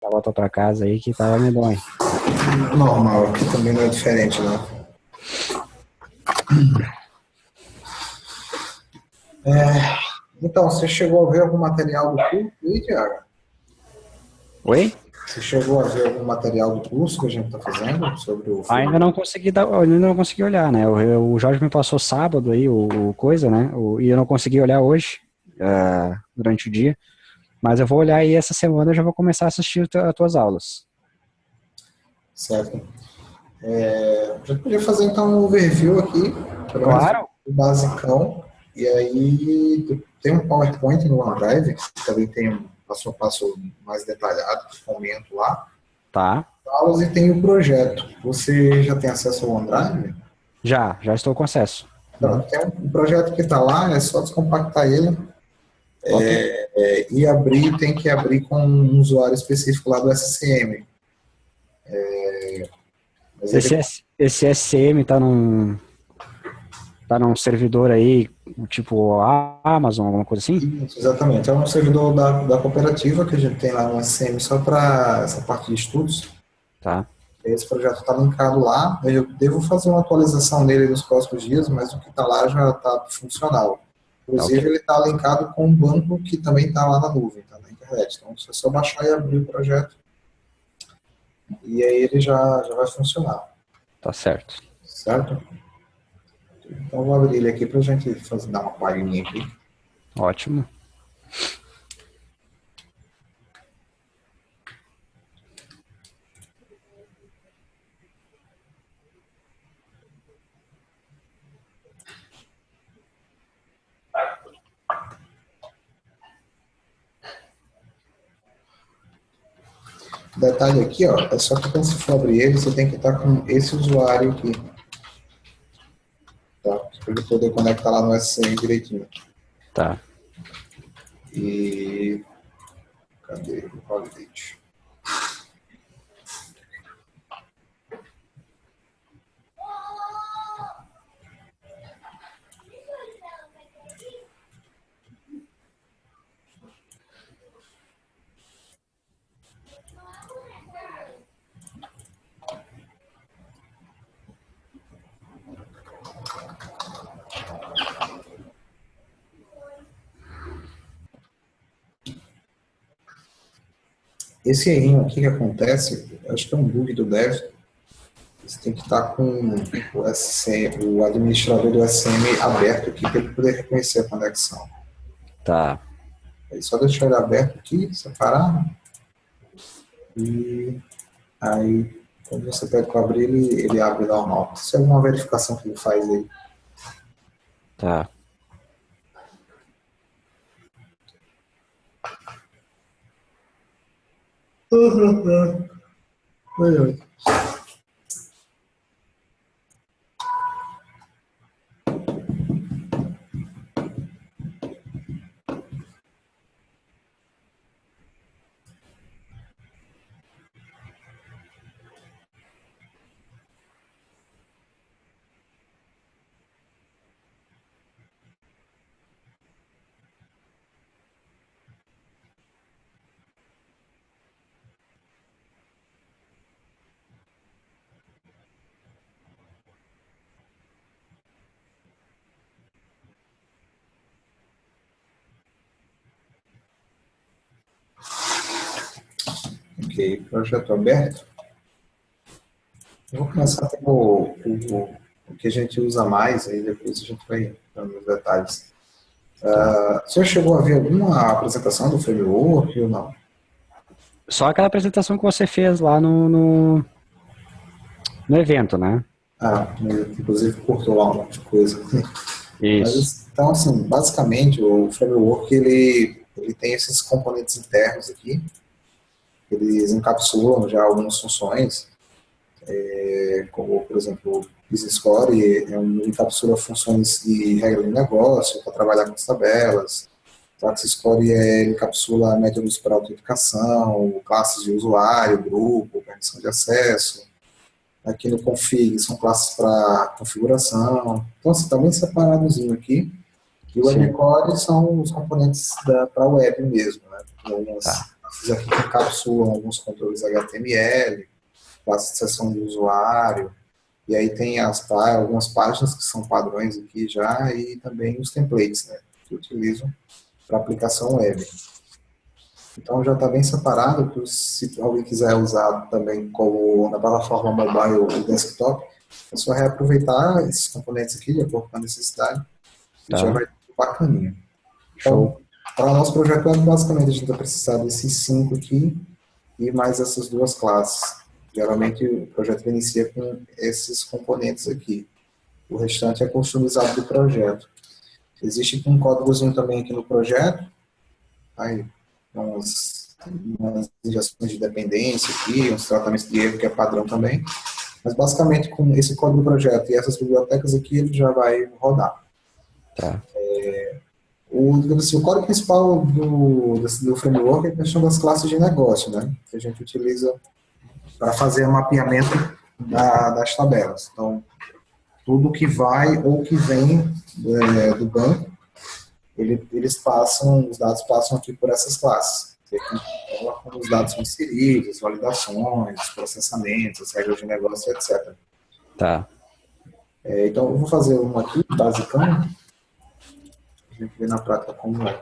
Já volta pra casa aí que tava medonho. Normal, aqui também não é diferente, não. Então, você chegou a ver algum material do curso aí, Thiago? Oi? Você chegou a ver algum material do curso que a gente está fazendo sobre o Ainda filme? não consegui ainda não consegui olhar, né? O Jorge me passou sábado aí o coisa, né? E eu não consegui olhar hoje, durante o dia. Mas eu vou olhar aí essa semana, eu já vou começar a assistir as tuas aulas. Certo? A gente podia fazer então um overview aqui, pelo menos Claro. o basicão, e aí tem um PowerPoint no OneDrive, que também tem um passo a passo mais detalhado, que comento lá, Tá. aulas e tem o projeto. Você já tem acesso ao OneDrive? Já estou com acesso. Uhum. Pronto, tem um projeto que está lá, é só descompactar ele Ok. e abrir, tem que abrir com um usuário específico lá do SCM. Mas ele, Esse SCM tá num servidor aí, tipo a Amazon, alguma coisa assim? exatamente, é um servidor da cooperativa que a gente tem lá no SCM só para essa parte de estudos. Tá. Esse projeto está linkado lá, eu devo fazer uma atualização nele nos próximos dias, mas o que está lá já está funcional. Tá ok. Inclusive, ele está linkado com um banco que também está lá na nuvem, está na internet. Então, é só baixar e abrir o projeto, e aí ele já vai funcionar, Tá certo. certo? Então, vou abrir ele aqui para a gente dar uma palhinha aqui. Ótimo. Detalhe aqui, ó, é só que quando você for abrir ele, você tem que estar com esse usuário aqui, tá? Para ele poder conectar lá no SCM direitinho. Tá. E cadê o validate? Esse errinho aqui que acontece, acho que é um bug do dev. Você tem que estar com o SCM, o administrador do SCM aberto aqui para ele poder reconhecer a conexão. Tá. Aí só deixar ele aberto aqui, separar, e aí quando você pede para abrir, ele abre normal. Isso é uma verificação que ele faz aí. Tá. Ok, projeto aberto. Eu vou começar o que a gente usa mais, aí depois a gente vai dando os detalhes. Tá. Você chegou a ver alguma apresentação do framework ou não? Só aquela apresentação que você fez lá no evento, né? Inclusive cortou lá um monte de coisa. Isso. Mas, então, assim, basicamente, o framework, ele tem esses componentes internos aqui, eles encapsulam já algumas funções, como, por exemplo, o Business Core encapsula funções de regra de negócio, para trabalhar com as tabelas. O Access Core encapsula métodos para autenticação, classes de usuário, grupo, permissão de acesso. Aqui no config são classes para configuração. Então, assim, está bem separadozinho aqui. E o Sim. webcore são os componentes para a web mesmo, né? Algumas Tá. Esses aqui que encapsulam alguns controles HTML, classe de sessão do usuário, e aí tem algumas páginas que são padrões aqui já, e também os templates, né, que utilizam para aplicação web. Então já está bem separado, que se alguém quiser usar também como na plataforma mobile e desktop, é só reaproveitar esses componentes aqui, de acordo com a necessidade, e já vai bacaninha. Então, para o nosso projeto web, basicamente a gente vai precisar desses 5 aqui e mais essas 2 classes. Geralmente o projeto inicia com esses componentes aqui. O restante é customizado do projeto. Existe um códigozinho também aqui no projeto, aí, umas injeções de dependência aqui, uns tratamentos de erro que é padrão também. Mas basicamente com esse código do projeto e essas bibliotecas aqui, ele já vai rodar. Tá. O código principal do framework é a questão das classes de negócio, né? Que a gente utiliza para fazer o mapeamento das tabelas. Então, tudo que vai ou que vem do banco, os dados passam aqui por essas classes. Como os dados são inseridos, validações, processamentos, as regras de negócio, etc. Tá. Então, eu vou fazer um aqui, basicão. A gente vê na prática como é.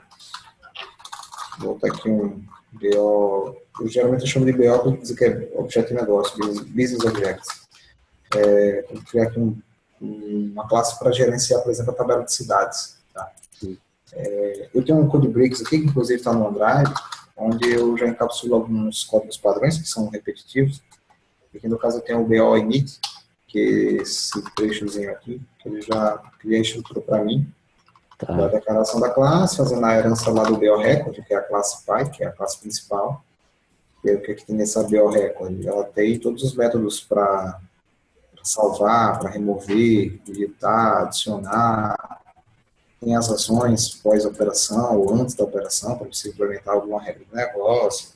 Vou botar aqui um BO. Eu geralmente chamo de BO para dizer que é objeto de negócio, Business Objects. Vou criar aqui uma classe para gerenciar, por exemplo, a tabela de cidades. Tá? Eu tenho um CodeBricks aqui, que inclusive está no OneDrive, onde eu já encapsulo alguns códigos padrões, que são repetitivos. Aqui no caso eu tenho o BO init, que é esse trechozinho aqui, que ele já cria a estrutura para mim. Tá. Da declaração da classe, fazendo a herança lá do BO Record, que é a classe pai, que é a classe principal. E aí, o que tem nessa BO Record? Ela tem todos os métodos para salvar, para remover, editar, adicionar. Tem as ações pós-operação ou antes da operação, para você implementar alguma regra do negócio.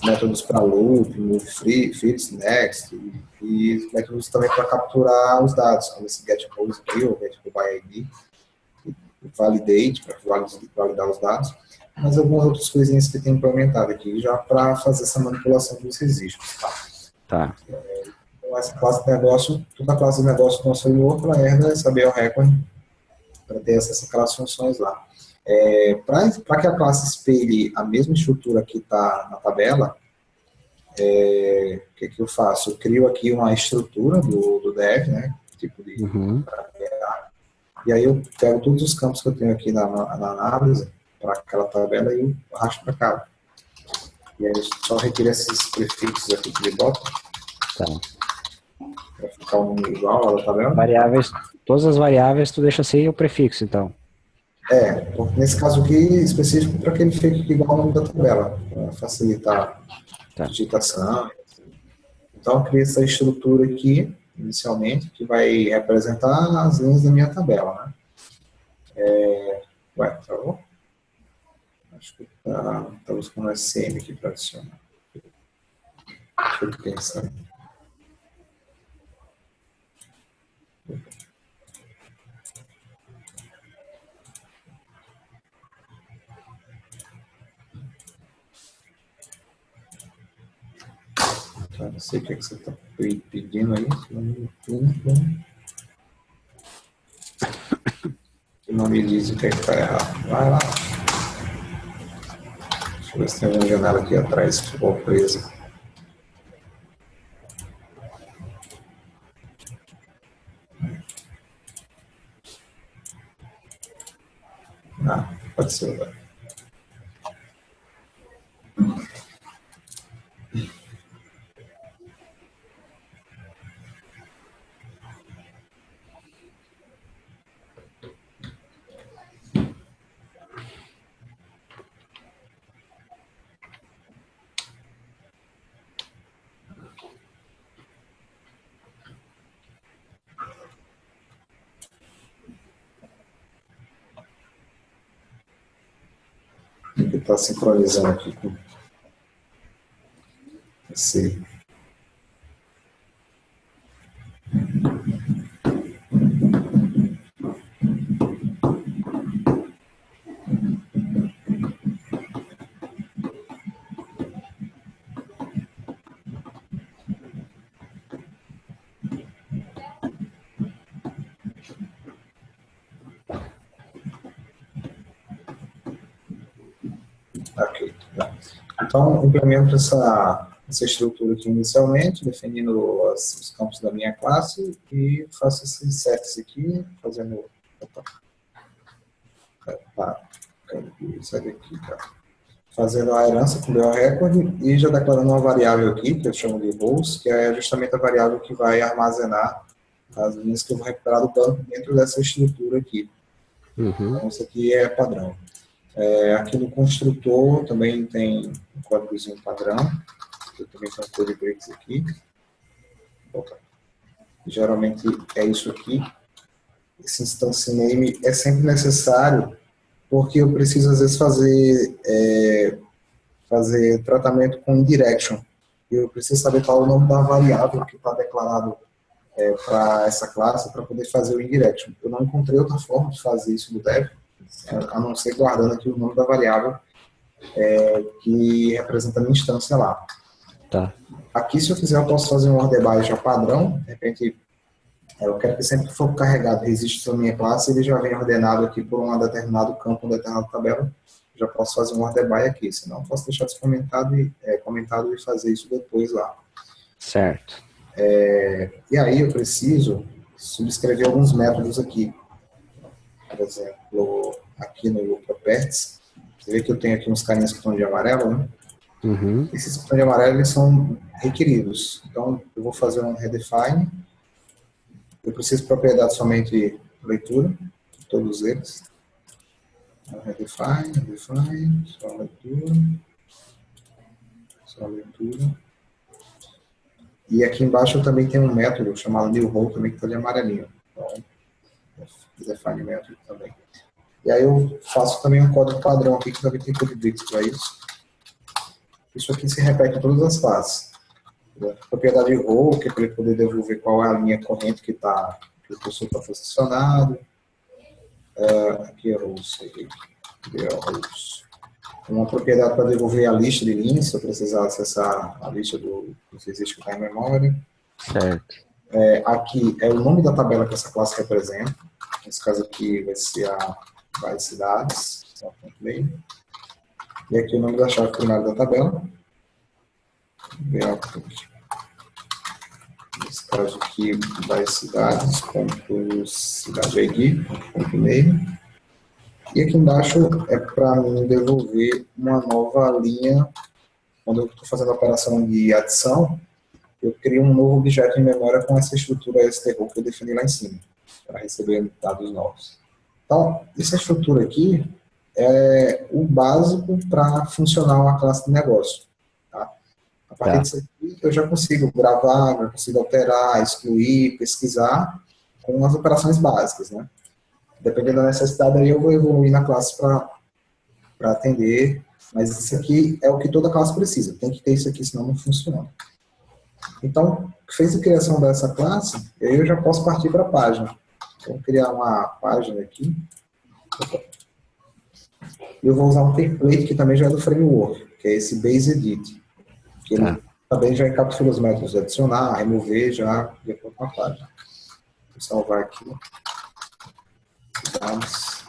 Métodos para loop, move fits, next. E métodos também para capturar os dados, como esse get pose aqui, ou get by ID. Validate, para validar os dados, mas algumas outras coisinhas que tem implementado aqui já para fazer essa manipulação dos registros. Tá? Então, essa classe de negócio, toda a classe de negócio do nosso framework, ela herda essa BO Record para ter acesso àquelas funções lá. Para que a classe espelhe a mesma estrutura que está na tabela, o que eu faço? Eu crio aqui uma estrutura do dev, né? Tipo de e aí eu pego todos os campos que eu tenho aqui na análise para aquela tabela e eu arrasto para cá. E aí eu só retiro esses prefixos aqui que ele bota. Tá. Para ficar um número igual lá da tabela. Variáveis, todas as variáveis tu deixa assim o prefixo, então. Nesse caso aqui, específico para que ele fique igual ao nome da tabela, para facilitar a digitação. Então eu criei essa estrutura aqui, inicialmente, que vai representar as linhas da minha tabela, né? Travou? Acho que tá buscando um SM aqui para adicionar. Deixa eu pensar. Não sei o que você está pedindo aí. Não me diz o que está errado. Vai lá. Deixa eu ver se tem uma janela aqui atrás que ficou presa. Pode ser. Ele está sincronizando aqui com esse. Então, implemento essa estrutura aqui inicialmente, definindo os campos da minha classe e faço esses sets aqui, fazendo... Opa, sai daqui, cara. Fazendo a herança com o record e já declarando uma variável aqui, que eu chamo de rows, que é justamente a variável que vai armazenar as linhas que eu vou recuperar do banco dentro dessa estrutura aqui. Então, isso aqui é padrão. Aqui no construtor também tem um códigozinho padrão. Eu também tenho um code breaks aqui. Opa. Geralmente é isso aqui. Esse instance name é sempre necessário porque eu preciso às vezes fazer tratamento com indirection. Eu preciso saber qual é o nome da variável que está declarado para essa classe para poder fazer o indirection. Eu não encontrei outra forma de fazer isso no dev, a não ser guardando aqui o nome da variável que representa a minha instância lá. Tá. Aqui, se eu quiser, eu posso fazer um order by já padrão. De repente, eu quero que sempre que for carregado registro da minha classe, ele já venha ordenado aqui por um determinado campo, uma determinada tabela. Já posso fazer um order by aqui, senão eu posso deixar isso comentado e fazer isso depois lá. Certo. E aí eu preciso subscrever alguns métodos aqui. Por exemplo, aqui no properties, você vê que eu tenho aqui uns carinhas que estão de amarelo, né? Esses que estão de amarelo, eles são requeridos. Então, eu vou fazer um redefine. Eu preciso de propriedade somente leitura, de todos eles. Redefine, só leitura. E aqui embaixo eu também tenho um método chamado newRow também que está de amarelinho. Então, define método também. E aí eu faço também um código padrão aqui que também tem code breaks para isso. Isso aqui se repete em todas as classes. Propriedade row, que é para ele poder devolver qual é a linha corrente que o cursor está posicionado. Aqui é rows. Uma propriedade para devolver a lista de linhas, se eu precisar acessar a lista dos existe que está em memória. Certo. Aqui é o nome da tabela que essa classe representa. Nesse caso aqui vai ser a base dados. E aqui o nome da chave primária da tabela. Nesse caso aqui vai cidade.cidade.id.name. E aqui embaixo é para mim devolver uma nova linha. Quando eu estou fazendo a operação de adição, eu crio um novo objeto em memória com essa estrutura strrow que eu defini lá em cima, para receber dados novos. Então, essa estrutura aqui é o básico para funcionar uma classe de negócio. Tá? A partir disso aqui, eu já consigo gravar, já consigo alterar, excluir, pesquisar com as operações básicas, né? Dependendo da necessidade, aí eu vou evoluir na classe para atender, mas isso aqui é o que toda classe precisa. Tem que ter isso aqui, senão não funciona. Então, fez a criação dessa classe, aí eu já posso partir para a página. Vou criar uma página aqui. E eu vou usar um template que também já é do framework, que é esse base edit. Que ele também já encapsula os métodos de adicionar, remover, já de acordo com a página. Vou salvar aqui. Dados.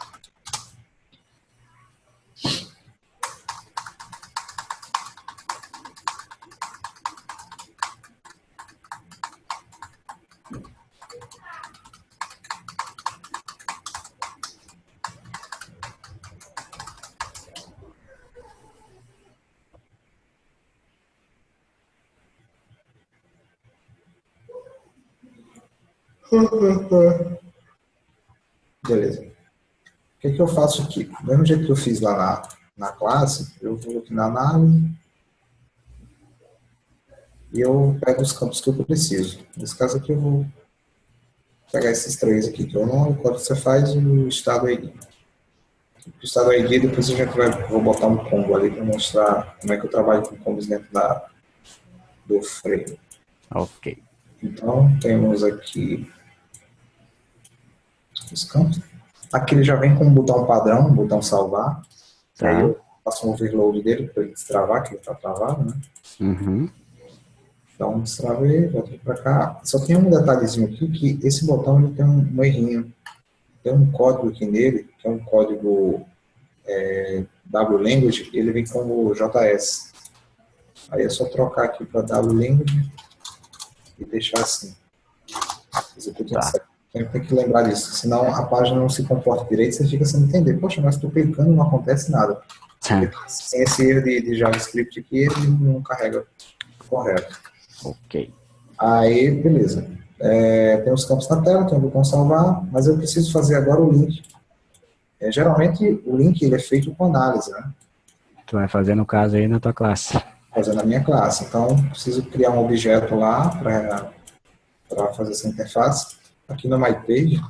Beleza. O que eu faço aqui? Do mesmo jeito que eu fiz lá na classe, eu vou aqui na análise e eu pego os campos que eu preciso. Nesse caso aqui eu vou pegar esses três aqui, que é o nome, o código que você faz e o estado ID. O estado ID, depois eu já vou botar um combo ali para mostrar como é que eu trabalho com combos dentro do frame. Ok. Então, temos aqui os campos. Aqui ele já vem com um botão padrão, um botão salvar. Tá. Aí eu faço um overload dele para ele destravar, que ele está travado, né? Então, destravei, voltei para cá. Só tem um detalhezinho aqui, que esse botão ele tem um errinho. Tem um código aqui nele, que é um código WLanguage, ele vem como JS. Aí é só trocar aqui para wlanguage e deixar assim. Tá. Tem que lembrar disso, senão a página não se comporta direito, você fica sem entender. Poxa, mas estou clicando e não acontece nada. Porque sem esse erro de JavaScript aqui, ele não carrega correto. Ok. Aí, beleza. Tem os campos na tela, tem o botão salvar, mas eu preciso fazer agora o link. Geralmente, o link ele é feito com análise, né? Tu vai fazer, no caso, aí na tua classe. Fazendo a minha classe. Então, preciso criar um objeto lá para fazer essa interface. Aqui no MyPage,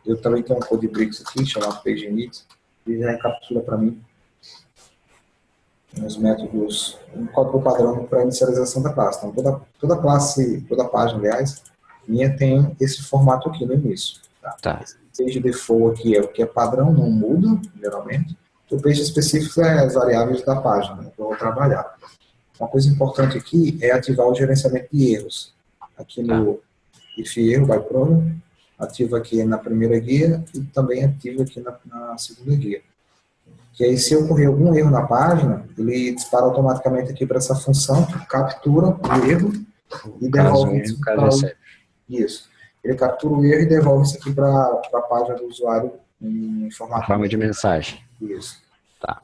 eu também tenho um CodeBricks aqui, chamado PageInit, e já encapsula para mim os métodos, um código padrão para inicialização da classe. Então, toda classe, toda página, aliás, minha tem esse formato aqui no início. Tá. Esse page default aqui é o que é padrão, não muda, geralmente. O page específico é as variáveis da página, né, que eu vou trabalhar. Uma coisa importante aqui é ativar o gerenciamento de erros. Aqui no if erro by problem, ativo aqui na primeira guia e também ativo aqui na segunda guia. Que aí, se ocorrer algum erro na página, ele dispara automaticamente aqui para essa função que captura o erro e devolve isso para o... Isso. Ele captura o erro e devolve isso aqui para a página do usuário em forma de mensagem. Isso. Tá.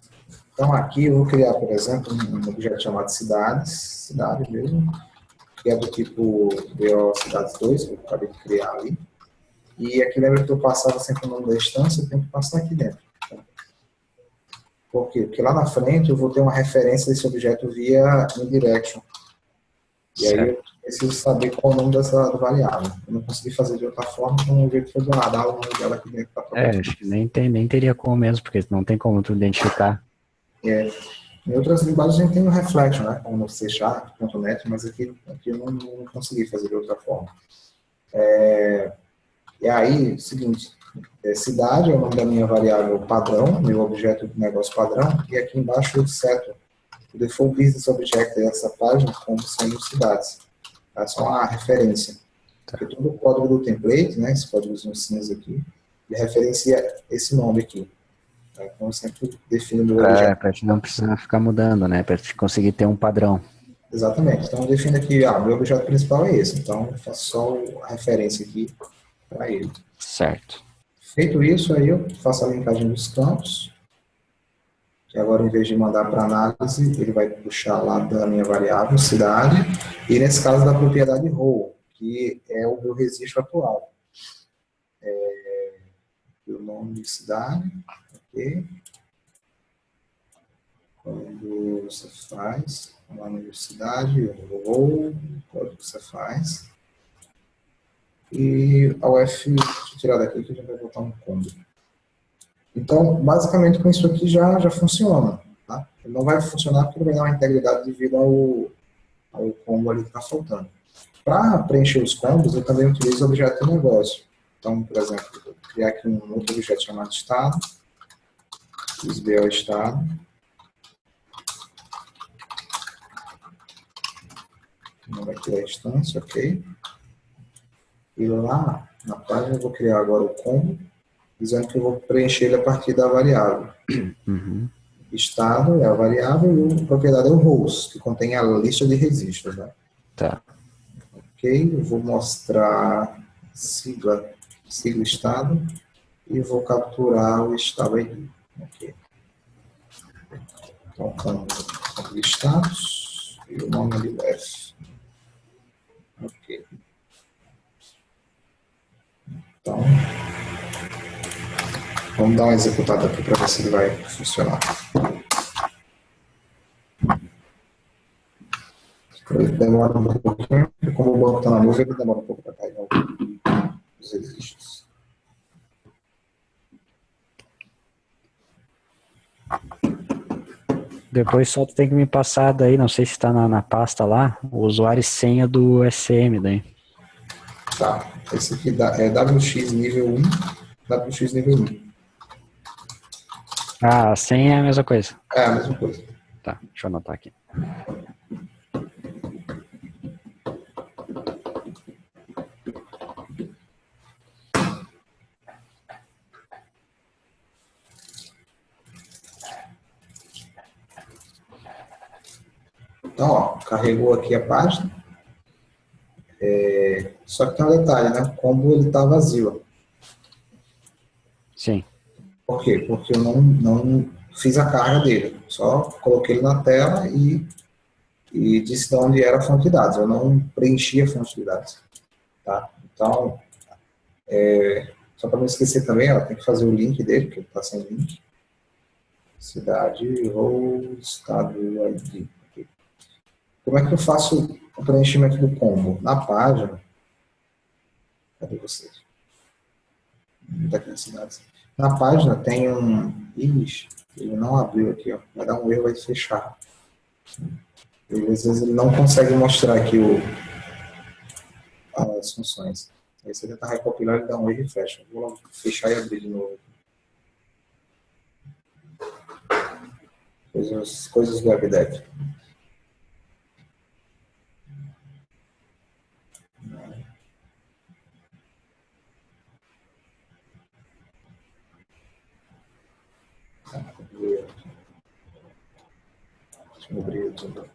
Então, aqui eu vou criar, por exemplo, um objeto chamado cidade mesmo, que é do tipo BO Cidades 2, que eu acabei de criar ali. E aqui lembra que eu passava sempre o nome da instância, eu tenho que passar aqui dentro. Por quê? Porque lá na frente eu vou ter uma referência desse objeto via indirection. E aí eu preciso saber qual é o nome dessa variável. Eu não consegui fazer de outra forma, então o jeito foi guardar o nome dela aqui dentro da própria. Acho que nem teria como mesmo, porque não tem como tu identificar. Em outras linguagens a gente tem o reflection, né? Como no C Sharp, .NET, mas aqui eu não consegui fazer de outra forma. E aí, seguinte, cidade é o nome da minha variável padrão, meu objeto de negócio padrão, e aqui embaixo eu seto o default business object dessa página como sendo cidades. É só uma referência. Porque todo o código do template, né, esse códigozinho cinza aqui, ele referencia esse nome aqui. Então eu sempre defino o meu objeto. Para te não precisar ficar mudando, né? Para te conseguir ter um padrão. Exatamente. Então eu defino aqui, meu objeto principal é esse. Então eu faço só a referência aqui para ele. Certo. Feito isso, aí eu faço a linkagem dos campos. Que agora, em vez de mandar para análise, ele vai puxar lá da minha variável, cidade, e nesse caso da propriedade role, que é o meu registro atual. O nome de cidade, ok? Quando você faz, lá na universidade, o role, o código que você faz. E a UF, deixa eu tirar daqui que a gente vai botar um combo. Então, basicamente, com isso aqui já funciona. Tá? Ele não vai funcionar porque ele vai dar uma integridade devido ao combo ali que está faltando. Para preencher os combos, eu também utilizo o objeto de negócio. Então, por exemplo, eu vou criar aqui um outro objeto chamado estado, SBO estado. Não vai criar a instância, ok. E lá na página eu vou criar agora o combo, dizendo que eu vou preencher ele a partir da variável. Uhum. Estado é a variável e a propriedade é o rows, que contém a lista de registros. Né? Tá. Ok, eu vou mostrar sigla estado e vou capturar o estado ID. Ok. Então, campo de status e o nome ali do F. Ok. Então, vamos dar uma executada aqui para ver se ele vai funcionar. Ele demora um pouquinho, porque como o banco está na nuvem, ele demora um pouco para carregar os registros. Depois só tu tem que me passar daí, não sei se está na pasta lá, o usuário e senha do SM daí. Tá, esse aqui é WX nível 1, WX nível 1. Ah, a senha é a mesma coisa. É a mesma coisa. Tá, deixa eu anotar aqui. Então, ó, carregou aqui a página. Só que tem um detalhe, né? O combo ele tá vazio. Sim. Por quê? Porque eu não fiz a carga dele. Só coloquei ele na tela e disse de onde era a fonte de dados. Eu não preenchi a fonte de dados. Tá? Então, só para não esquecer também, ela tem que fazer o link dele, porque ele está sem link. Cidade, role, estado, ID. Como é que eu faço o preenchimento do combo? Na página, cadê vocês? Daqui nas cidades. Na página tem um... Ixi, ele não abriu aqui, ó. Vai dar um erro, vai fechar. E, às vezes ele não consegue mostrar aqui as funções. Aí você tenta recopilar, ele dá um erro e fecha. Vou lá fechar e abrir de novo. Coisas do WebDev. Deixa eu abrir tudo.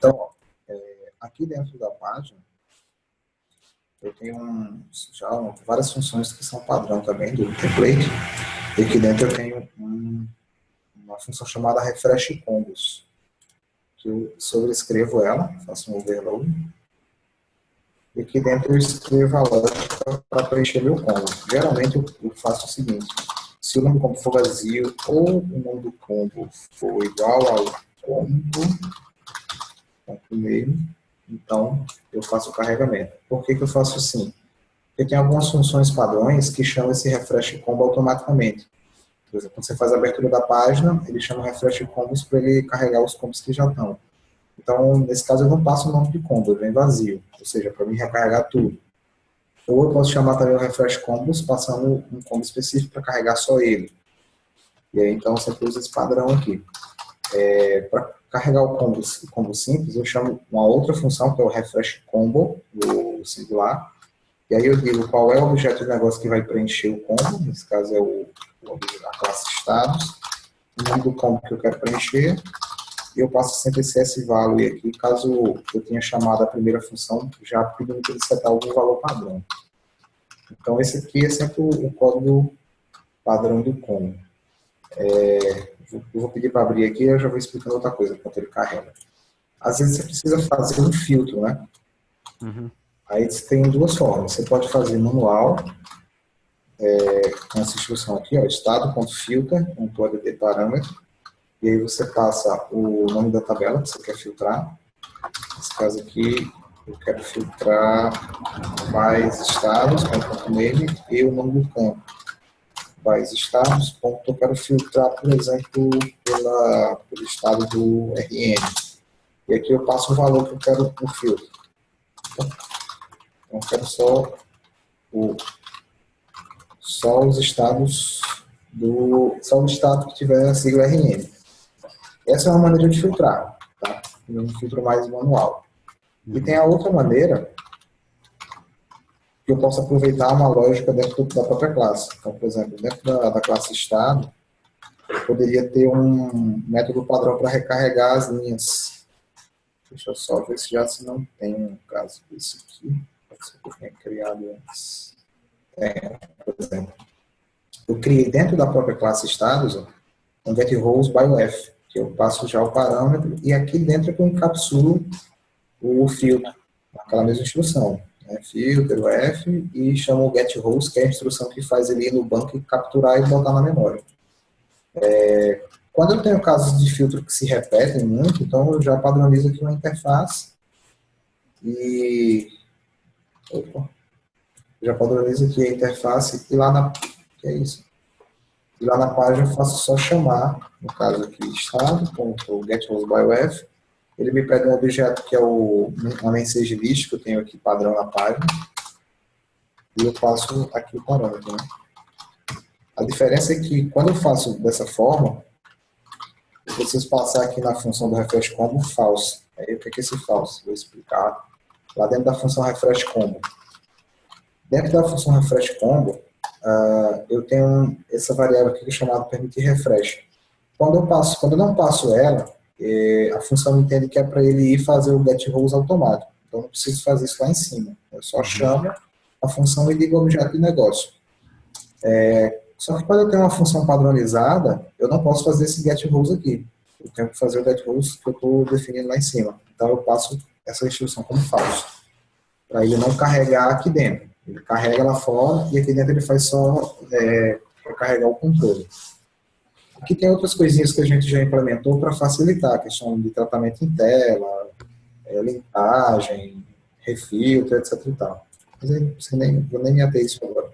Então, ó, aqui dentro da página, eu tenho várias funções que são padrão também do template. E aqui dentro eu tenho uma função chamada refresh combos, que eu sobrescrevo ela, faço um overload. E aqui dentro eu escrevo a lógica para preencher meu combo. Geralmente eu faço o seguinte: se o nome do combo for vazio ou o nome do combo for igual ao combo, meio, então eu faço o carregamento. Por que eu faço assim? Porque tem algumas funções padrões que chamam esse refresh combo automaticamente. Por exemplo, quando você faz a abertura da página, ele chama refresh combos para ele carregar os combos que já estão. Então, nesse caso, eu não passo o nome de combo, ele vem vazio, ou seja, para mim recarregar tudo. Ou eu posso chamar também o refresh combos, passando um combo específico para carregar só ele. E aí, então, você usa esse padrão aqui. Para carregar o combo simples, eu chamo uma outra função, que é o refresh combo, o singular. E aí eu digo qual é o objeto de negócio que vai preencher o combo, nesse caso é a classe estados, o nome do combo que eu quero preencher, e eu passo sempre esse S-value aqui, caso eu tenha chamado a primeira função, já pedindo para ele setar algum valor padrão. Então esse aqui é sempre o código padrão do combo. Eu vou pedir para abrir aqui e eu já vou explicando outra coisa enquanto ele carrega. Às vezes você precisa fazer um filtro, né? Uhum. Aí você tem duas formas. Você pode fazer manual, com essa instrução aqui, ó, estado.filter.add parâmetro, e aí você passa o nome da tabela que você quer filtrar. Nesse caso aqui, eu quero filtrar mais estados, .name, e o nome do campo. Mais estados, eu quero filtrar, por exemplo, pelo estado do RN. E aqui eu passo o valor que eu quero no filtro. Então, eu quero só os estados só o estado que tiver a sigla RN. Essa é uma maneira de filtrar, tá? Um filtro mais manual. E tem a outra maneira que eu posso aproveitar uma lógica dentro da própria classe. Então, por exemplo, dentro da classe estado, eu poderia ter um método padrão para recarregar as linhas. Deixa eu só ver se não tem um caso desse aqui. Pode ser que eu tenha criado antes. Por exemplo, eu criei dentro da própria classe estados um getRolesByLeft, que eu passo já o parâmetro, e aqui dentro eu encapsulo o filtro, aquela mesma instrução. né, filter, o F, e chamo o get rows, que é a instrução que faz ele ir no banco e capturar e botar na memória. Quando eu tenho casos de filtro que se repetem muito, então eu já padronizo aqui uma interface e... Opa, já padronizo aqui a interface e lá na... que é isso? E lá na página eu faço só chamar, no caso aqui, estado.getRowsByOf. Ele me pede um objeto que é uma message list que eu tenho aqui padrão na página. E eu passo aqui o parâmetro, né? A diferença é que quando eu faço dessa forma, eu preciso passar aqui na função do refresh combo false. Aí o que é esse false? Vou explicar. Lá dentro da função refresh combo. Dentro da função refresh combo, eu tenho essa variável aqui que é chamada permitir refresh. Quando eu não passo ela, a função entende que é para ele ir fazer o get rows automático. Então eu não preciso fazer isso lá em cima. Eu só chamo a função e ligo o objeto de negócio. Só que quando eu tenho uma função padronizada, eu não posso fazer esse get rows aqui. Eu tenho que fazer o get rows que eu estou definindo lá em cima. Então eu passo essa instrução como falso, para ele não carregar aqui dentro. Ele carrega lá fora e aqui dentro ele faz só para carregar o controle. Aqui tem outras coisinhas que a gente já implementou para facilitar, a questão de tratamento em tela, linkagem, refiltro, etc. E tal. Mas eu vou nem me ater isso agora.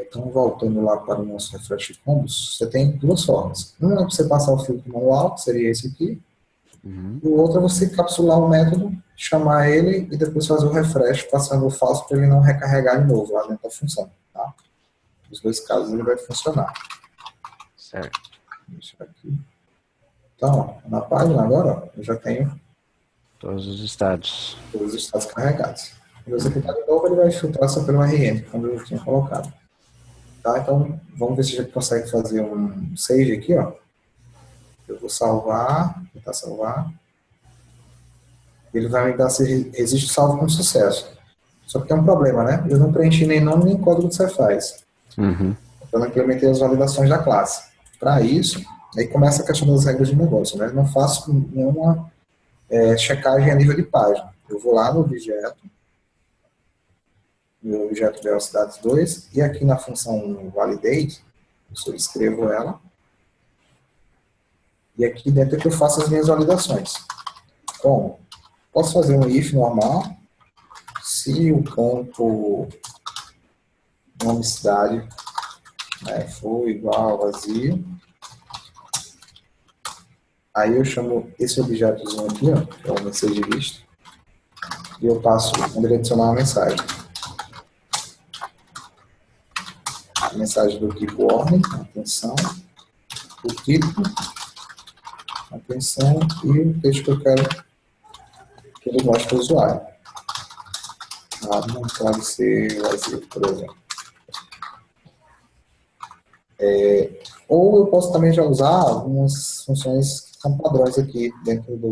Então, voltando lá para o nosso refresh combos, você tem duas formas. Uma é você passar o filtro manual, que seria esse aqui, e o outro é você capsular um método, chamar ele e depois fazer o refresh, passando o falso para ele não recarregar de novo lá dentro da função. Tá? Nos dois casos ele vai funcionar. Certo. Isso aqui. Então, na página agora, eu já tenho Todos os estados. todos os estados carregados. Se você clicar de novo, ele vai filtrar só pelo RM, como eu tinha colocado. Tá? Então, vamos ver se a gente consegue fazer um save aqui, ó. Eu vou salvar, tentar salvar. Ele vai me dar se existe salvo com sucesso. Só que tem um problema, né? Eu não preenchi nem nome nem código de Cefaz. Eu não implementei as validações da classe. Para isso, aí começa a questão das regras de negócio, né? Eu não faço nenhuma checagem a nível de página. Eu vou lá no objeto, meu objeto velocidades 2, e aqui na função validate, eu só escrevo ela, e aqui dentro é que eu faço as minhas validações. Como? Posso fazer um if normal, se o campo nome cidade for igual a vazio, aí eu chamo esse objetozinho aqui, ó, que é o message list, e eu passo onde ele adicionar uma mensagem. A mensagem do tipo ordem, atenção, o título, atenção, e o texto que eu quero que ele mostre para o usuário. Não pode ser vazio, por exemplo. Ou eu posso também já usar algumas funções que são padrões aqui dentro de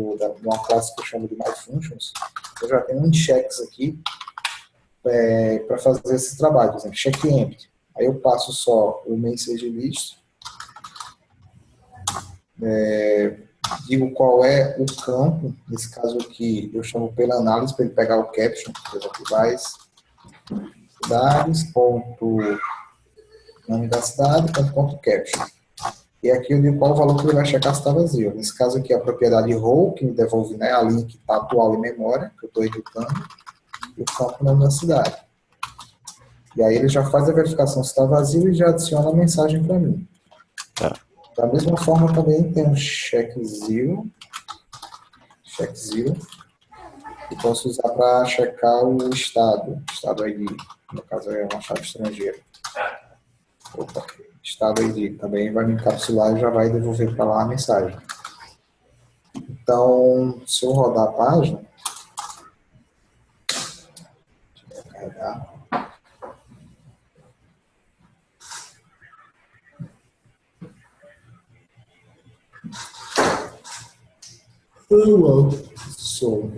uma classe que eu chamo de MyFunctions. Eu já tenho um checks aqui para fazer esse trabalho, por exemplo, check empty. Aí eu passo só o message list, digo qual é o campo, nesse caso aqui eu chamo pela análise para ele pegar o caption, por exemplo, cidades, nome da cidade, ponto caption. E aqui eu digo qual o valor que ele vai checar se está vazio. Nesse caso aqui, a propriedade row, que me devolve, né, a linha que está atual em memória, que eu estou editando, e o campo nome da cidade. E aí ele já faz a verificação se está vazio e já adiciona a mensagem para mim. Tá. Da mesma forma também tem um check zero, que posso usar para checar o estado ID, no caso é uma chave estrangeira. Opa. Estado ID também vai me encapsular e já vai devolver para lá a mensagem. Então, se eu rodar a página, deixa eu carregar. Sou.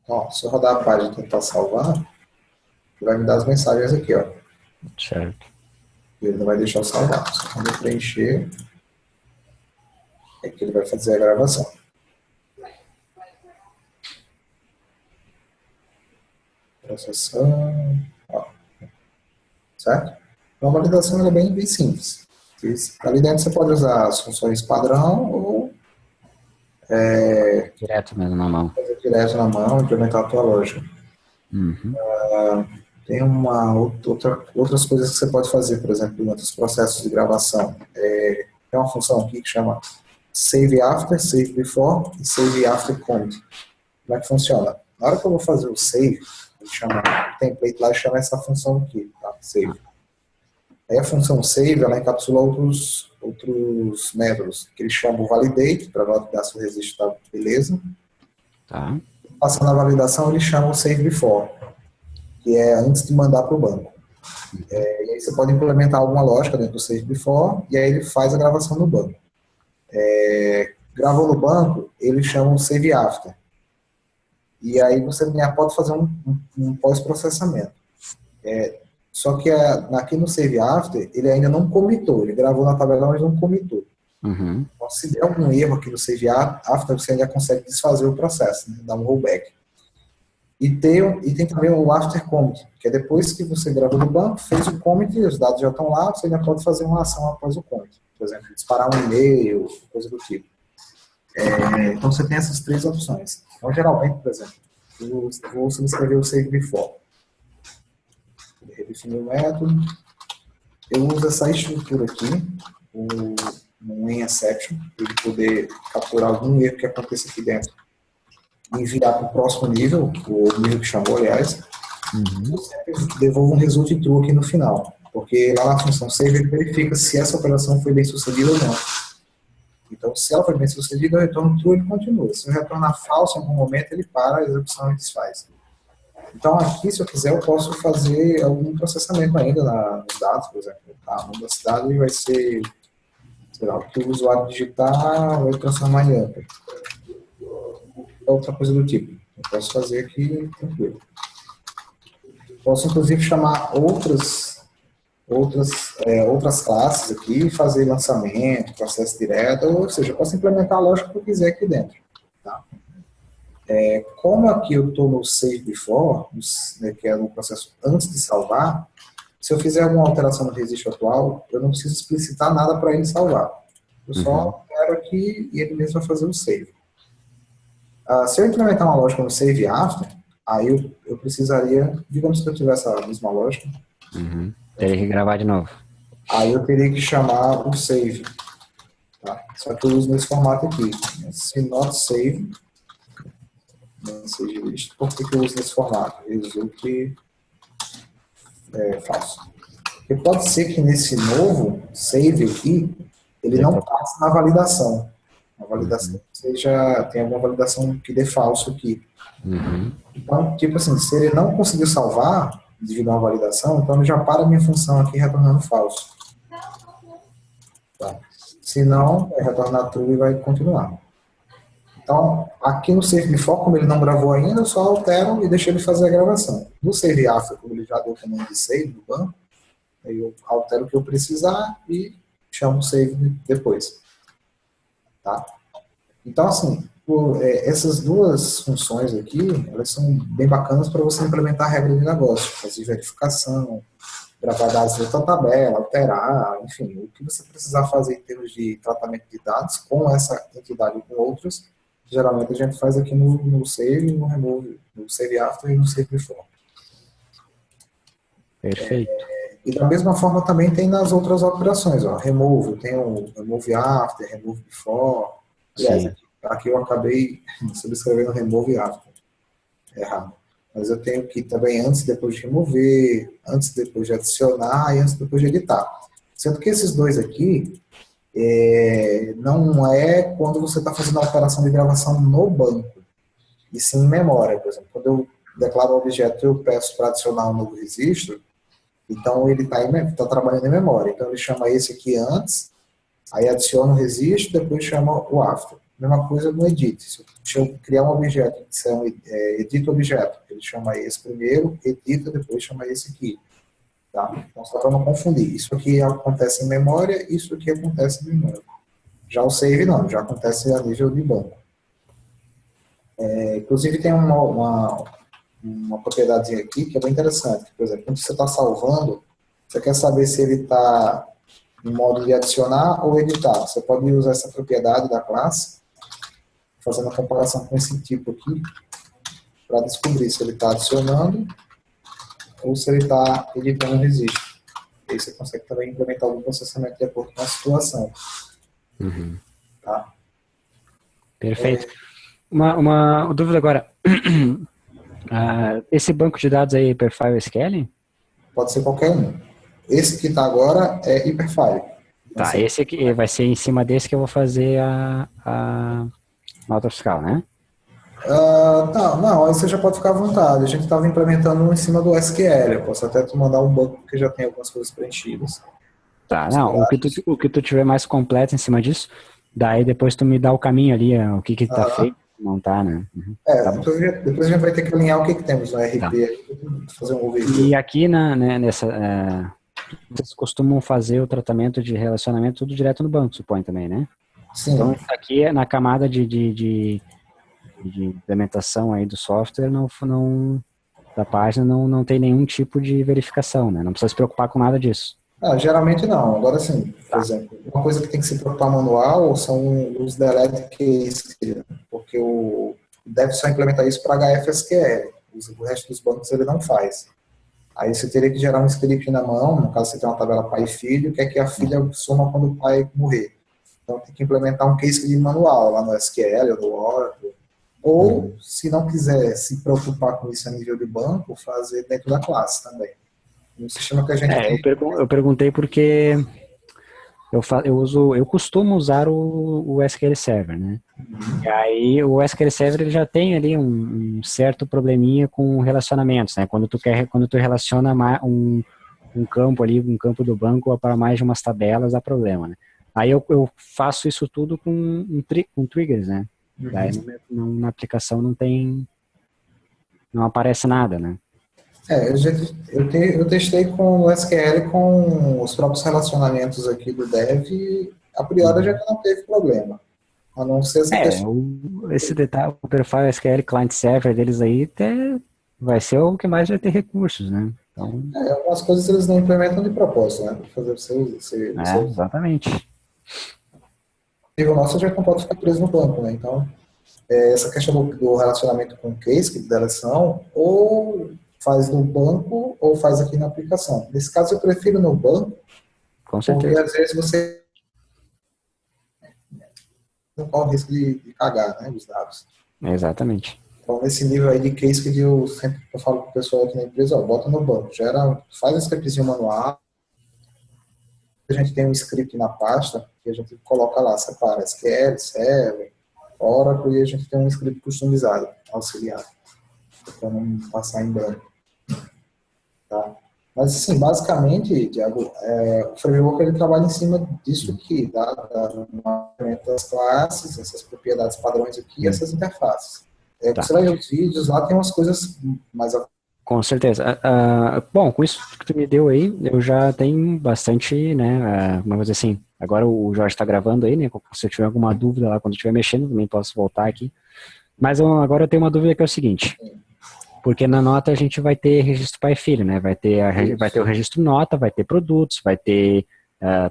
Ó, se eu rodar a página e tentar salvar, ele vai me dar as mensagens aqui, ó. Certo. Ele não vai deixar eu salvar. Só quando eu preencher, é que ele vai fazer a gravação. Processando. Ó. Certo? Então, a validação é bem simples. Ali dentro você pode usar as funções padrão ou Direto mesmo na mão. fazer direto na mão, implementar a tua lógica. Uhum. Tem outras coisas que você pode fazer, por exemplo, em outros processos de gravação. Tem uma função aqui que chama Save After, Save Before e Save After Commit. Como é que funciona? Na hora que eu vou fazer o save, ele chama o template lá e chama essa função aqui, tá? Save. Aí a função save, ela encapsula outros métodos, que ele chama o validate, para validar se o registro está beleza. Tá. Passando a validação, ele chama o save before, que é antes de mandar para o banco. E aí você pode implementar alguma lógica dentro do save before, e aí ele faz a gravação no banco. Gravou no banco, ele chama o save after. E aí você pode fazer um pós-processamento. Só que aqui no Save After, ele ainda não comitou. Ele gravou na tabela, mas não comitou. Uhum. Então, se der algum erro aqui no Save After, você ainda consegue desfazer o processo, né? Dar um rollback. E tem também o After Commit, que é depois que você gravou no banco, fez o commit, os dados já estão lá, você ainda pode fazer uma ação após o commit. Por exemplo, disparar um e-mail, coisa do tipo. Então, você tem essas três opções. Então, geralmente, por exemplo, eu vou subscrever o Save Before. Redefinir o método. Eu uso essa estrutura aqui, um exception, para ele poder capturar algum erro que aconteça aqui dentro e enviar para o próximo nível, o nível que chamou, aliás. Eu sempre devolvo um result true aqui no final, porque lá na função save ele verifica se essa operação foi bem sucedida ou não. Então, se ela foi bem sucedida, eu retorno true e ele continua. Se eu retornar falso em algum momento, ele para a execução e desfaz. Então, aqui, se eu quiser, eu posso fazer algum processamento ainda nos dados, por exemplo. O nome da cidade vai ser, sei lá, o que o usuário digitar vai transformar em Amper. Outra coisa do tipo. Eu posso fazer aqui tranquilo. Posso, inclusive, chamar outras classes aqui, fazer lançamento, processo direto, ou seja, eu posso implementar a lógica que eu quiser aqui dentro. Tá? Como aqui eu estou no Save Before, né, que é no processo antes de salvar, se eu fizer alguma alteração no registro atual, eu não preciso explicitar nada para ele salvar. Eu só quero aqui e ele mesmo vai fazer o save. Se eu implementar uma lógica no Save After, aí eu precisaria, digamos que eu tivesse a mesma lógica, Teria que gravar de novo. aí eu teria que chamar o save. Tá? Só que eu uso nesse formato aqui, se not save, por que eu uso nesse formato? Result falso. Porque pode ser que nesse novo save aqui, ele não passe na validação. A validação tem alguma validação que dê falso aqui. Então, tipo assim, se ele não conseguiu salvar devido a uma validação, então ele já para a minha função aqui retornando falso. Tá? Se não, vai retornar true e vai continuar. Então, aqui no Save Before, como ele não gravou ainda, eu só altero e deixo ele fazer a gravação. No Save After, como ele já deu o comando de save no banco, aí eu altero o que eu precisar e chamo o save depois. Tá? Então, assim, essas duas funções aqui, elas são bem bacanas para você implementar a regra de negócio, fazer verificação, gravar dados dentro da tabela, alterar, enfim, o que você precisar fazer em termos de tratamento de dados com essa entidade e com outras, geralmente a gente faz aqui no Save, no Remove, no Save After e no Save Before. Perfeito. E da mesma forma também tem nas outras operações, ó, Remove, tem o Remove After, Remove Before. Aliás, aqui eu acabei subscrevendo Remove After. Errado. Mas eu tenho que também antes e depois de remover, antes e depois de adicionar e antes e depois de editar. Sendo que esses dois aqui, não é quando você está fazendo a operação de gravação no banco, e sim em memória. Por exemplo, quando eu declaro um objeto e eu peço para adicionar um novo registro, então ele está trabalhando em memória. Então ele chama esse aqui antes, aí adiciona o registro, depois chama o after. mesma coisa no edit. Se eu criar um objeto que disser edita objeto, ele chama esse primeiro, edita, depois chama esse aqui. Tá? Então, só para não confundir. Isso aqui acontece em memória, isso aqui acontece em memória. Já o save não, já acontece a nível de banco. Inclusive tem uma propriedade aqui que é bem interessante. Por exemplo, quando você está salvando, você quer saber se ele está em modo de adicionar ou editar. Você pode usar essa propriedade da classe, fazendo a comparação com esse tipo aqui, para descobrir se ele está adicionando ou se ele está editando um registro. Aí você consegue também implementar algum processamento de acordo com a situação. Uhum. Tá? Perfeito. Uma dúvida agora. Esse banco de dados aí, Hyperfile SQL? Pode ser qualquer um. Esse que está agora é Hyperfile. Tá, esse aqui vai ser em cima desse que eu vou fazer a nota fiscal, né? Não, aí você já pode ficar à vontade. A gente estava implementando um em cima do SQL. Eu posso até te mandar um banco que já tem algumas coisas preenchidas. Tá, não, o que tu tiver mais completo em cima disso, daí depois tu me dá o caminho ali, o que tá feito, não tá, né? Uhum. Tá bom. Depois a gente vai ter que alinhar o que temos no RP, Tá. fazer um overview. E aqui vocês costumam fazer o tratamento de relacionamento tudo direto no banco, suponho também, né? Sim. Então isso aqui na camada de implementação aí do software, da página não tem nenhum tipo de verificação, né? Não precisa se preocupar com nada disso. Geralmente não. Agora sim, por exemplo, uma coisa que tem que se preocupar manual são os delete case, porque o deve só implementar isso para HFSQL. O resto dos bancos ele não faz. Aí você teria que gerar um script na mão, no caso você tem uma tabela pai e filho, que é que a filha soma quando o pai morrer. Então tem que implementar um case de manual lá no SQL ou no Oracle. Ou, se não quiser se preocupar com isso a nível de banco, fazer dentro da classe também. Um sistema que a gente tem. Eu perguntei porque eu costumo usar o SQL Server, né? E aí o SQL Server ele já tem ali um certo probleminha com relacionamentos, né? Quando tu relaciona um campo ali, um campo do banco para mais de umas tabelas, dá problema, né? Aí eu faço isso tudo com triggers, né? Daí na aplicação não aparece nada, né? Eu testei com o SQL com os próprios relacionamentos aqui do Dev e a priori já não teve problema. A não ser essa questão. Esse detalhe, o Perfile SQL Client Server deles aí vai ser o que mais vai ter recursos, né? Então, algumas coisas eles não implementam de propósito, né? Para fazer você exatamente. O nível nosso já não pode ficar preso no banco, né? Então, essa questão do relacionamento com o case, de deleção, ou faz no banco ou faz aqui na aplicação. Nesse caso, eu prefiro no banco, com certeza. Porque às vezes você não corre o risco de cagar, né, os dados. Exatamente. Então, nesse nível aí de case que eu sempre falo para o pessoal aqui na empresa, bota no banco, faz um scriptzinho manual, a gente tem um script na pasta, que a gente coloca lá, separa SQL, Server, Oracle, e a gente tem um script customizado, auxiliar, para não passar em branco. Tá? Mas, assim, basicamente, Thiago, o framework ele trabalha em cima disso aqui, das classes, essas propriedades padrões aqui, essas interfaces. Você vai ver os vídeos, lá tem umas coisas mais... Com certeza. Bom, com isso que tu me deu aí, eu já tenho bastante, né, vamos dizer assim, agora o Jorge está gravando aí, né, se eu tiver alguma dúvida lá, quando eu estiver mexendo, também posso voltar aqui. Mas agora eu tenho uma dúvida que é o seguinte... Porque na nota a gente vai ter registro pai e filho, né? Vai ter o registro nota, vai ter produtos, vai ter,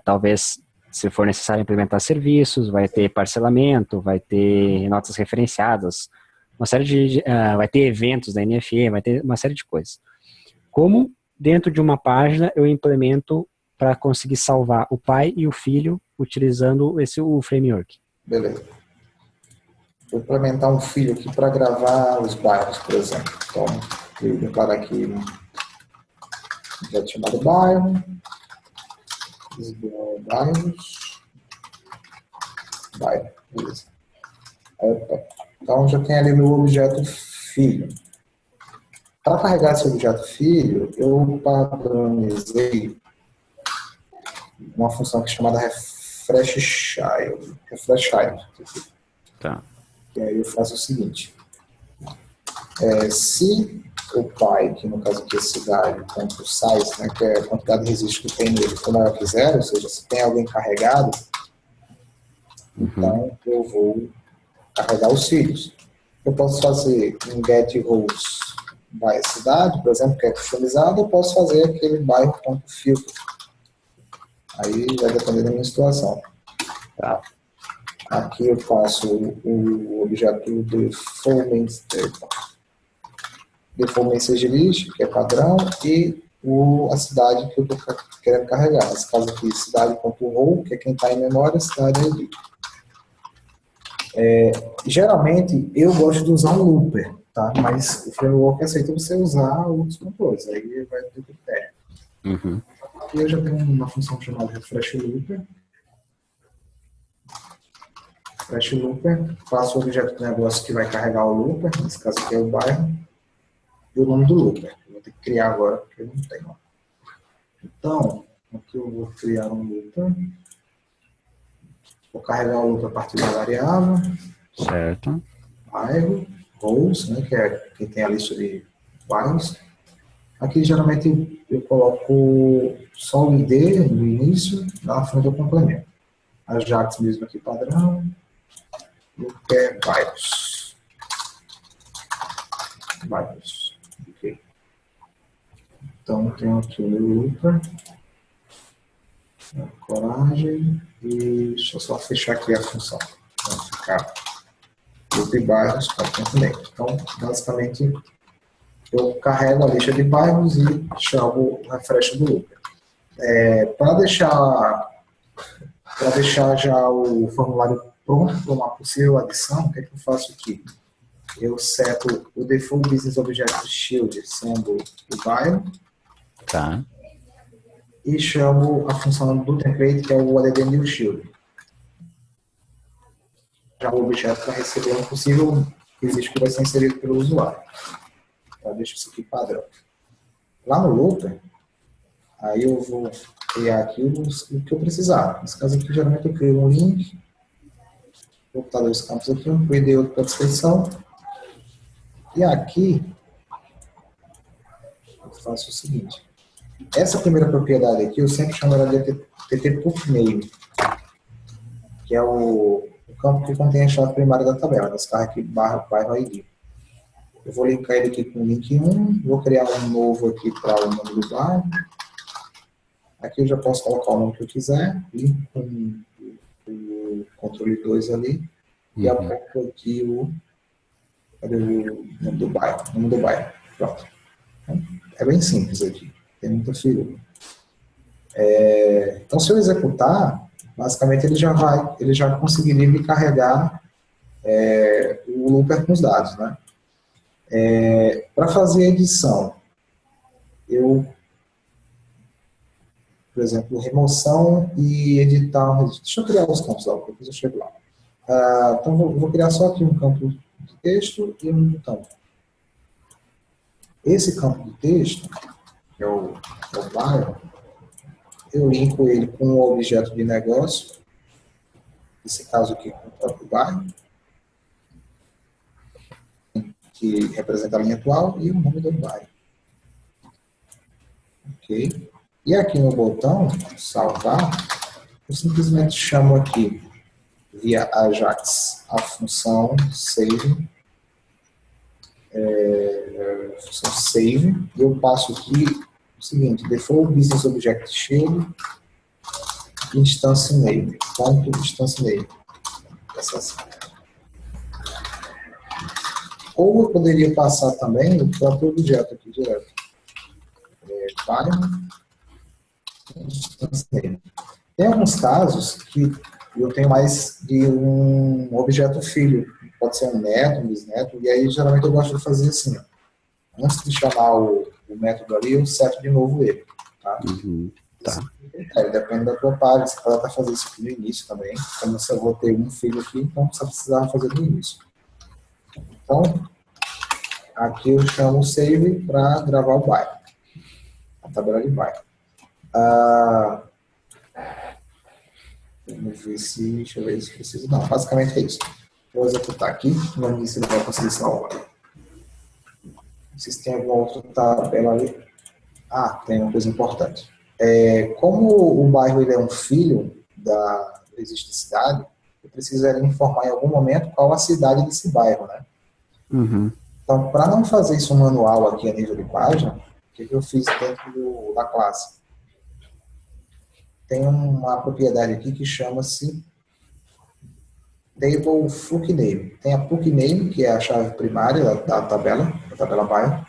talvez, se for necessário implementar serviços, vai ter parcelamento, vai ter notas referenciadas, uma série vai ter eventos da NFE, vai ter uma série de coisas. Como dentro de uma página eu implemento para conseguir salvar o pai e o filho utilizando o framework? Beleza. Vou implementar um filho aqui para gravar os bairros, por exemplo. Então, eu vou declarar aqui um objeto chamado bairro, bairro, beleza. Então, já tem ali meu objeto filho. Para carregar esse objeto filho, eu padronizei uma função aqui chamada refresh child. Tá. E aí eu faço o seguinte. Se o pai, que no caso aqui é cidade, ponto size, né, que é a quantidade de registro que tem nele, for maior que zero, ou seja, se tem alguém carregado, Uhum. então eu vou carregar os filhos. Eu posso fazer um get rows by cidade, por exemplo, que é customizado, eu posso fazer aquele bairro.filter. Aí vai depender da minha situação. Tá. Aqui eu faço o objeto default message list, que é padrão, e a cidade que eu estou querendo carregar. Nesse caso aqui, cidade.row, que é quem está em memória, cidade ID. Geralmente, eu gosto de usar um looper, tá? Mas o framework aceita você usar outros controles, aí vai do critério. Uhum. Aqui eu já tenho uma função chamada refresh looper. Refresh looper, faço o objeto do negócio que vai carregar o looper, nesse caso aqui é o bairro, e o nome do looper. Eu vou ter que criar agora, porque eu não tenho. Então, aqui eu vou criar um looper. Vou carregar o looper a partir da variável. Certo. Bairro, rows, né, que é quem tem a lista de bairros. Aqui, geralmente, eu coloco só o ID no início, na frente do complemento. Ajax mesmo aqui, padrão. Looper bairros. Bairros. Ok. Então, tenho aqui o meu looper. Coragem. E deixa eu só fechar aqui a função. Vai ficar loop bairros também. Então, basicamente, eu carrego a lista de bairros e chamo o refresh do looper. Para deixar já o formulário pronto para uma possível adição, o que é que eu faço aqui? Eu seto o default business object shield sendo o bairro. Tá. E chamo a função do template, que é o add new shield. Já o objeto para receber um possível registro que vai ser inserido pelo usuário. Então, deixa isso aqui padrão. Lá no looper, aí eu vou criar aqui o que eu precisar. Nesse caso aqui, geralmente eu crio um link, vou botar dois campos aqui, um para o ID e outro para a descrição. E aqui, eu faço o seguinte. Essa primeira propriedade aqui, eu sempre chamo ela de ttPubName, que é o campo que contém a chave primária da tabela, nesse caso aqui, bairro ID. Eu vou linkar ele aqui com o link 1, vou criar um novo aqui para o nome do bairro. Aqui eu já posso colocar o nome que eu quiser, link com o controle 2 ali, e aponto aqui cadê o nome do bairro? Nome do bairro. Pronto. É bem simples aqui, tem muita figura. Então, se eu executar, basicamente ele já conseguiria me carregar o looper com os dados, né? Para fazer a edição, por exemplo, remoção e editar um registro. Deixa eu criar os campos lá, depois eu chego lá. Então, vou criar só aqui um campo de texto e um campo. Esse campo de texto, que é o bairro, eu linko ele com o objeto de negócio, nesse caso aqui com o próprio bairro, que representa a linha atual, e o nome do bairro. Ok? E aqui no botão salvar, eu simplesmente chamo aqui, via Ajax, a função save, e eu passo aqui o seguinte, default business object shield, instance name, ponto instance name. Ou eu poderia passar também o próprio objeto aqui direto. Bairro, instance name. Tem alguns casos que eu tenho mais de um objeto filho, pode ser um neto, um bisneto, e aí geralmente eu gosto de fazer assim, ó. Antes de chamar o método ali, eu seto de novo ele. Tá? Tá. Depende da tua página, você pode até fazer isso aqui no início também. Como eu vou ter um filho aqui, então você precisava fazer no início. Então, aqui eu chamo o save para gravar o bairro, a tabela de bairro. Vamos ver se, deixa eu ver se preciso. Não, basicamente é isso. Vou executar aqui, vamos ver se ele vai conseguir salvar. Vocês têm alguma outra tabela ali? Ah, tem uma coisa importante. Como o bairro ele é um filho da existe cidade, eu precisaria informar em algum momento qual a cidade desse bairro, né? Uhum. Então, para não fazer isso manual aqui a nível de página, o que eu fiz dentro da classe? Tem uma propriedade aqui que chama-se table FUCNAME. Tem a PUCNAME, que é a chave primária da tabela bairro.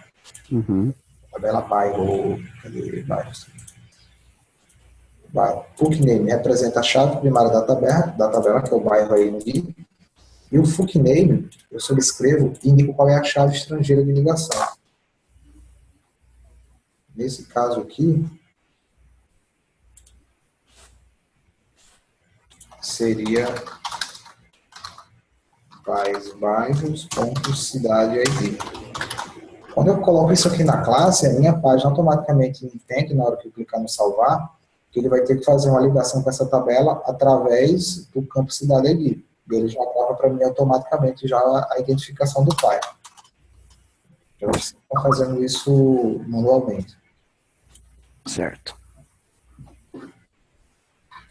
Uhum. Tabela bairro, cadê bairros? FUCNAME representa a chave primária da tabela, que é o bairro aí no guia. E o FUCNAME, eu subscrevo e indico qual é a chave estrangeira de ligação. Nesse caso aqui, seria bairros.cidade ID. Quando eu coloco isso aqui na classe, a minha página automaticamente entende, na hora que eu clicar no salvar, que ele vai ter que fazer uma ligação com essa tabela através do campo cidade ID. E ele já grava para mim automaticamente já a identificação do pai. Já está fazendo isso manualmente. Certo.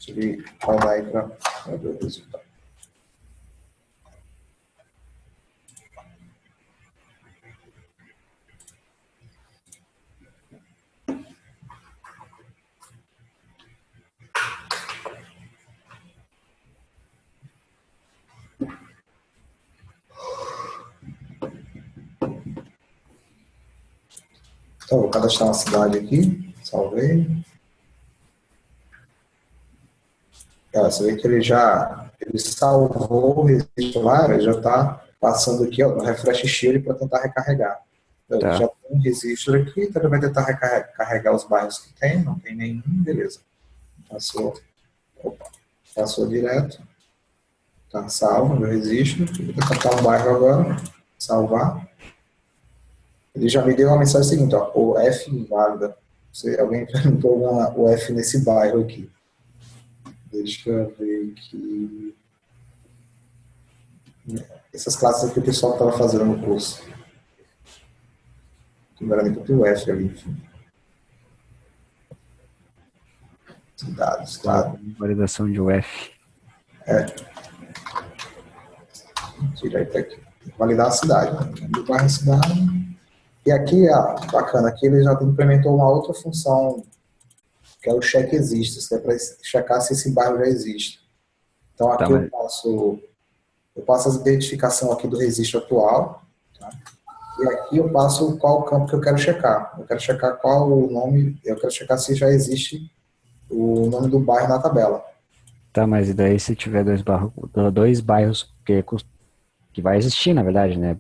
Deixa eu rodar aí para ver o resultado. Então, vou cadastrar uma cidade aqui, salvei. Você vê que ele salvou o registro lá, ele já está passando aqui ó, no Refresh Shield para tentar recarregar. Então, Tá. já tem um registro aqui, então ele vai tentar recarregar os bairros que tem, não tem nenhum, beleza. Passou direto. Tá salvo, meu registro. Vou tentar um bairro agora, salvar. Ele já me deu uma mensagem seguinte, ó, o F inválida. Alguém perguntou o F nesse bairro aqui. Deixa eu ver aqui. Essas classes aqui o pessoal estava fazendo no curso. Lembrando que tem o F ali, enfim. Dados, tá? Validação de UF. Direito aqui. Validar a cidade. Né? Do bairro cidade. E aqui, bacana, aqui ele já implementou uma outra função, que é o check exists, que é para checar se esse bairro já existe. Então aqui eu passo a identificação aqui do registro atual, tá? E aqui eu passo qual o campo que eu quero checar. Eu quero checar qual o nome, eu quero checar se já existe o nome do bairro na tabela. Tá, mas e daí se tiver dois bairros que vai existir, na verdade, né?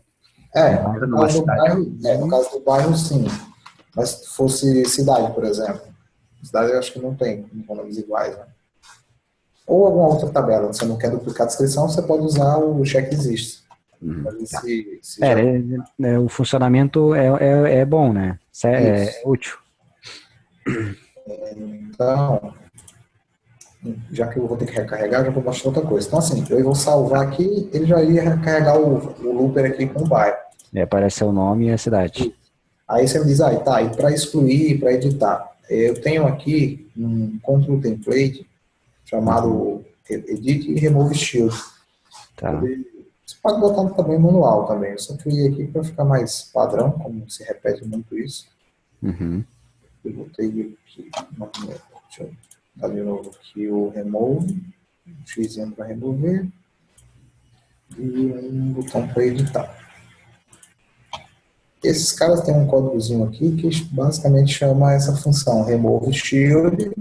No caso do bairro, sim. Mas se fosse cidade, por exemplo. Cidade eu acho que não tem nomes iguais, né? Ou alguma outra tabela. Se você não quer duplicar a descrição, você pode usar o check existe. O funcionamento é bom, né? É útil. Então, já que eu vou ter que recarregar, já vou mostrar outra coisa. Então, assim, eu vou salvar aqui, ele já iria recarregar o looper aqui com o bairro. Aparece o nome e a cidade. Aí você me diz, e para excluir, para editar. Eu tenho aqui um control template chamado Edit e Remove Shield. Tá. Você pode botar no tamanho manual também. Eu só criei aqui para ficar mais padrão, como se repete muito isso. Uhum. Eu botei aqui, deixa eu dar de novo aqui o Remove, um X para remover e um botão para editar. Esses caras têm um códigozinho aqui que basicamente chama essa função Remove Shield,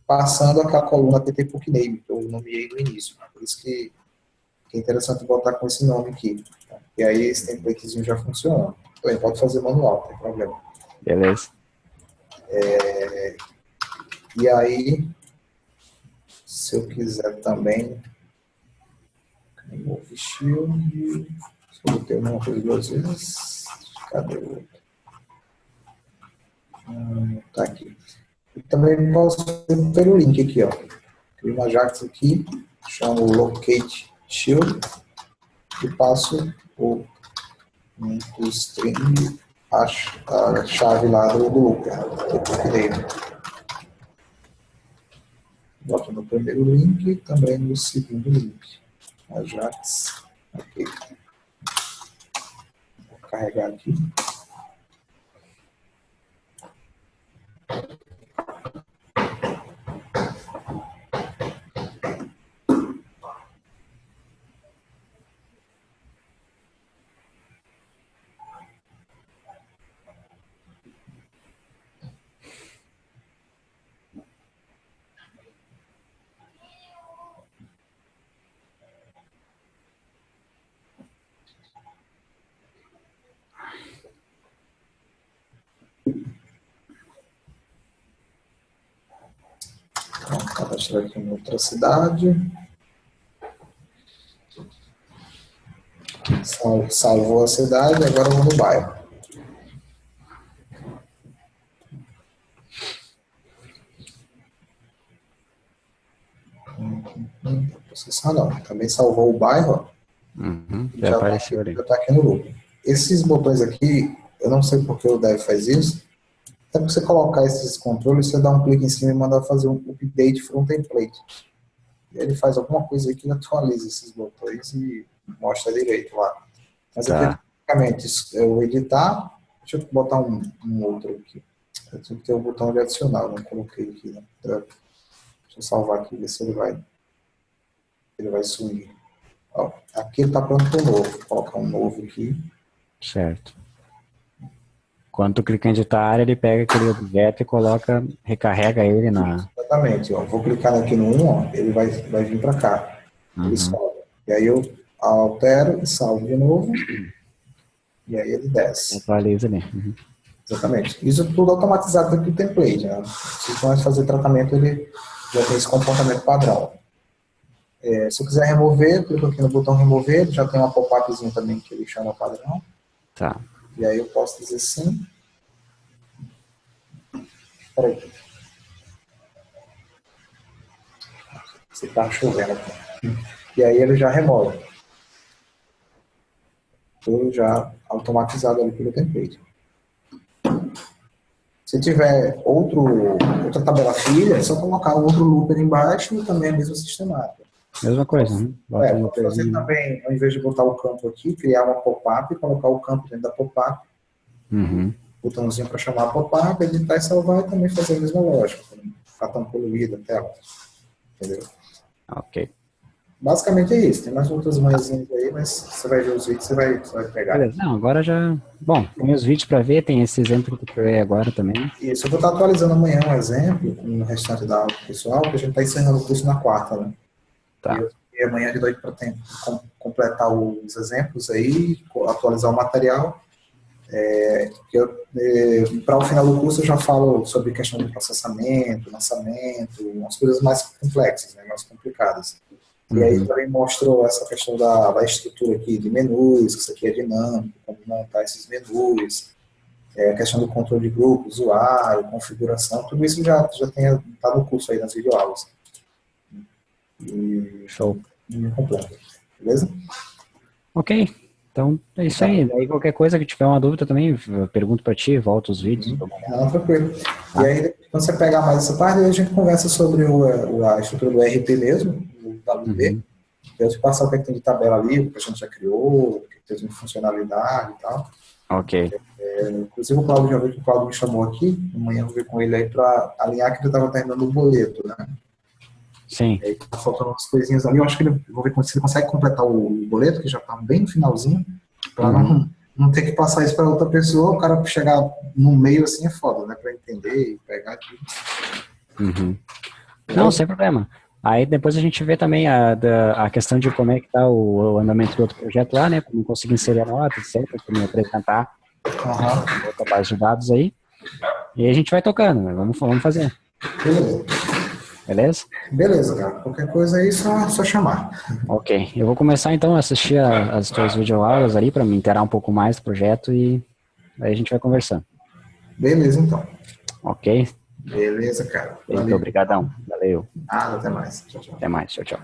passando aquela coluna ttbookname que eu nomeei no início. Por isso que é interessante botar com esse nome aqui. Tá? E aí esse templatezinho já funciona. Também pode fazer manual, não tem problema. Beleza. E aí, se eu quiser também, Remove Shield, se eu botei uma coisa duas vezes, cadê o outro? Tá aqui. E também posso fazer pelo link aqui, ó. Crio uma Ajax aqui, chamo Locate Shield, e passo o string, a chave lá do loop, que eu criei. Boto no primeiro link e também no segundo link. Ajax. Ok. Vou carregar aqui. Então, cadastrar aqui em outra cidade. Salvou a cidade, agora eu vou no bairro. Processar não. Também salvou o bairro. Já apareceu ali. Já está aqui no loop. Esses botões aqui, eu não sei porque o Dev faz isso. Até para você colocar esses controles, você dá um clique em cima e manda fazer um update from template. E ele faz alguma coisa aí que atualiza esses botões e mostra direito lá. Mas aqui, basicamente, eu editar. Deixa eu botar um outro aqui. Eu tenho que ter o botão de adicional, não coloquei aqui, né? Deixa eu salvar aqui, ver se ele vai sumir. Ó, aqui ele está pronto para o novo. Vou colocar um novo aqui. Certo. Quando tu clica em editar área, ele pega aquele objeto e coloca, recarrega ele na... Exatamente, ó. Vou clicar aqui no 1, ó, ele vai vir para cá. Ele sobe. E aí eu altero e salvo de novo. E aí ele desce. Atualiza ali. Exatamente. Isso tudo automatizado aqui do template, né? Se for fazer tratamento, ele já tem esse comportamento padrão. Se eu quiser remover, eu clico aqui no botão remover, já tem uma pop-upzinha também que ele chama padrão. Tá. E aí eu posso dizer sim. Espera aí. Você está chovendo aqui. E aí ele já remove. Tudo já automatizado ali pelo template. Se tiver outra tabela filha, é só colocar outro looper embaixo e também a mesma sistemática. Mesma coisa, né? Pode fazer também, ao invés de botar o campo aqui, criar uma pop-up e colocar o campo dentro da pop-up. Botãozinho para chamar a pop-up, editar e salvar e também fazer a mesma lógica. Para não ficar tão poluída a tela. Entendeu? Ok. Basicamente é isso. Tem mais outras manhãzinhas aí, mas você vai ver os vídeos, você vai pegar. Beleza. Não, agora já... Bom, tem os vídeos para ver, tem esse exemplo que eu criei agora também. Isso, eu vou estar atualizando amanhã um exemplo com o restante da aula pessoal, que a gente está encerrando o curso na quarta, né? Tá. E amanhã de noite para completar os exemplos aí, atualizar o material. Para o final do curso eu já falo sobre questão de processamento, lançamento, umas coisas mais complexas, né, mais complicadas. E aí também mostrou essa questão da estrutura aqui de menus, que isso aqui é dinâmico, como montar esses menus, a questão do controle de grupo, usuário, configuração, tudo isso já está no curso aí nas videoaulas. Show. Completo. Beleza? Ok. Então, é isso aí. Aí qualquer coisa que tiver uma dúvida também, eu pergunto para ti, volta os vídeos. Não, tranquilo. E aí, quando você pegar mais essa parte, a gente conversa sobre a estrutura do RP mesmo, o WP. Eu te passar o que tem de tabela ali, o que a gente já criou, o que tem de funcionalidade e tal. Ok. Inclusive o Claudio, já viu que o Claudio me chamou aqui, amanhã eu vou ver com ele aí para alinhar que ele estava terminando o boleto, né? Sim. E aí tá faltando umas coisinhas ali, eu acho que vou ver se ele consegue completar o boleto, que já está bem no finalzinho, para não ter que passar isso para outra pessoa, o cara chegar no meio assim é foda, né? Para entender e pegar tudo. Não, sem problema. Aí depois a gente vê também a questão de como é que tá o andamento do outro projeto lá, né? Para não conseguir inserir a nota, etc. Para me apresentar outra base de dados aí. E aí a gente vai tocando, né? Vamos fazer. Beleza. Beleza? Beleza, cara. Qualquer coisa aí, só chamar. Ok. Eu vou começar então a assistir as tuas videoaulas ali para me inteirar um pouco mais do projeto e aí a gente vai conversando. Beleza, então. Ok? Beleza, cara. Muito obrigadão. Valeu. Nada, até mais. Tchau, tchau. Até mais. Tchau, tchau.